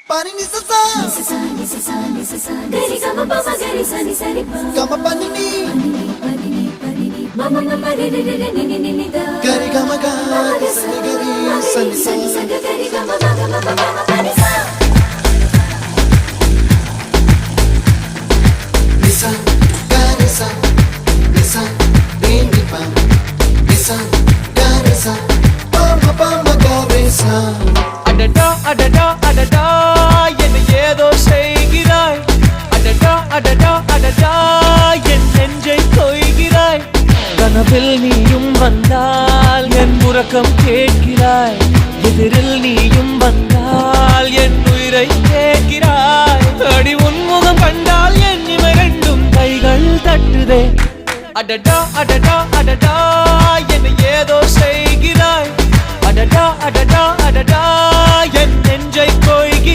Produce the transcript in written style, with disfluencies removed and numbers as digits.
Pani ni sa sa gari ga ma pa ma gari sa ni sa ri pa ga ma pani ni ma ma ma re re re ni ni ni da gari ga ma ga sa ni gari sa ni sa gari ga ma ga ma pa ma pani sa ni sa gari sa re ni pa ni sa gari sa pa ma gari sa அடடா அடடா அடடா என்ன ஏதோ செய்கிறாய் அடடா அடடா அடடா என் நெஞ்சை கொய்கிறாய் கனவில் நீயும் வந்தால் என் உறக்கம் கேட்கிறாய் எதிரில் நீயும் வந்தால் என் உயிரை கேட்கிறாய் அடி உன்முகம் கண்டால் என் இமை ரெண்டும் கைகள் தட்டுதே அடடா அடடா அடடா என்ன ஏதோ செய்கிறாய் அடடா அடடா அடடா என் நெஞ்சை கொய்கிறாய்